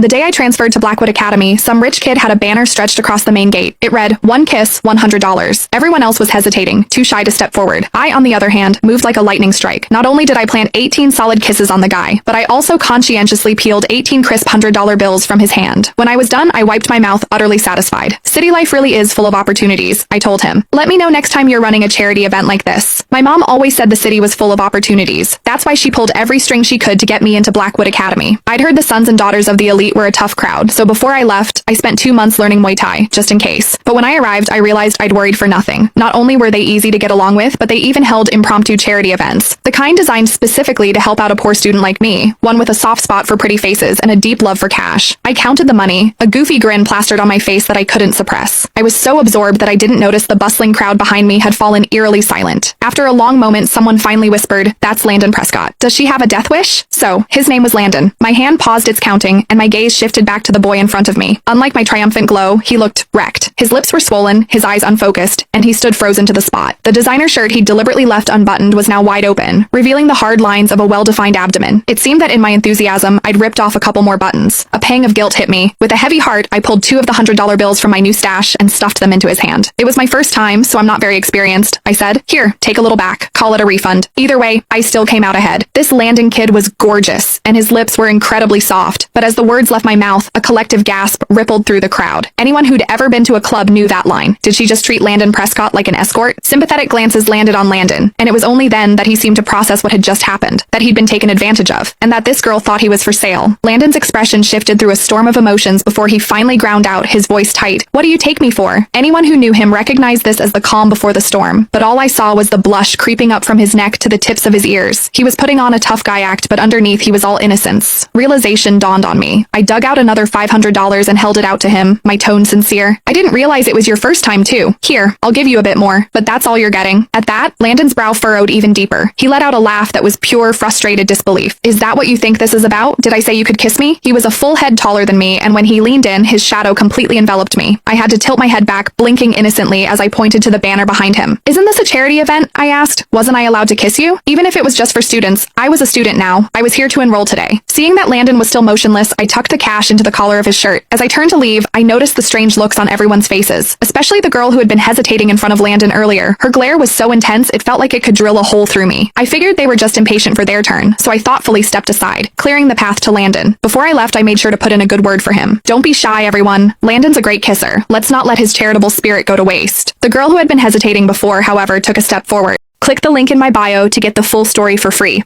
The day I transferred to Blackwood Academy, some rich kid had a banner stretched across the main gate. It read, "One kiss, $100. Everyone else was hesitating, too shy to step forward. I, on the other hand, moved like a lightning strike. Not only did I plant 18 solid kisses on the guy, but I also conscientiously peeled 18 crisp $100 bills from his hand. When I was done, I wiped my mouth, utterly satisfied. City life really is full of opportunities, I told him. Let me know next time you're running a charity event like this. My mom always said the city was full of opportunities. That's why she pulled every string she could to get me into Blackwood Academy. I'd heard the sons and daughters of the elite were a tough crowd, so before I left, I spent 2 months learning Muay Thai, just in case. But when I arrived, I realized I'd worried for nothing. Not only were they easy to get along with, but they even held impromptu charity events. The kind designed specifically to help out a poor student like me, one with a soft spot for pretty faces and a deep love for cash. I counted the money, a goofy grin plastered on my face that I couldn't suppress. I was so absorbed that I didn't notice the bustling crowd behind me had fallen eerily silent. After a long moment, someone finally whispered, "That's Landon Prescott. Does she have a death wish?" So, his name was Landon. My hand paused its counting, and my gaze shifted back to the boy in front of me. Unlike my triumphant glow, he looked wrecked. His lips were swollen, his eyes unfocused, and he stood frozen to the spot. The designer shirt he'd deliberately left unbuttoned was now wide open, revealing the hard lines of a well-defined abdomen. It seemed that in my enthusiasm, I'd ripped off a couple more buttons. A pang of guilt hit me. With a heavy heart, I pulled 2 of the $100 bills from my new stash and stuffed them into his hand. "It was my first time, so I'm not very experienced," I said. "Here, take a little back. Call it a refund." Either way, I still came out ahead. This Landon kid was gorgeous, and his lips were incredibly soft. But as the words left my mouth, a collective gasp rippled through the crowd. Anyone who'd ever been to a club knew that line. Did she just treat Landon Prescott like an escort? Sympathetic glances landed on Landon, and it was only then that he seemed to process what had just happened, that he'd been taken advantage of, and that this girl thought he was for sale. Landon's expression shifted through a storm of emotions before he finally ground out, his voice tight. "What do you take me for?" Anyone who knew him recognized this as the calm before the storm, but all I saw was the blush creeping up from his neck to the tips of his ears. He was putting on a tough guy act, but underneath he was all innocence. Realization dawned on me. I dug out another $500 and held it out to him, my tone sincere. "I didn't realize it was your first time too. Here, I'll give you a bit more, but that's all you're getting." At that, Landon's brow furrowed even deeper. He let out a laugh that was pure, frustrated disbelief. "Is that what you think this is about? Did I say you could kiss me?" He was a full head taller than me, and when he leaned in, his shadow completely enveloped me. I had to tilt my head back, blinking innocently as I pointed to the banner behind him. "Isn't this a charity event?" I asked. "Wasn't I allowed to kiss you?" Even if it was just for students, I was a student now. I was here to enroll today. Seeing that Landon was still motionless, I tucked the cash into the collar of his shirt. As I turned to leave, I noticed the strange looks on everyone's faces, especially the girl who had been hesitating in front of Landon earlier. Her glare was so intense, it felt like it could drill a hole through me. I figured they were just impatient for their turn, so I thoughtfully stepped aside, clearing the path to Landon. Before I left, I made sure to put in a good word for him. "Don't be shy, everyone. Landon's a great kisser. Let's not let his charitable spirit go to waste." The girl who had been hesitating before, however, took a step forward. Click the link in my bio to get the full story for free.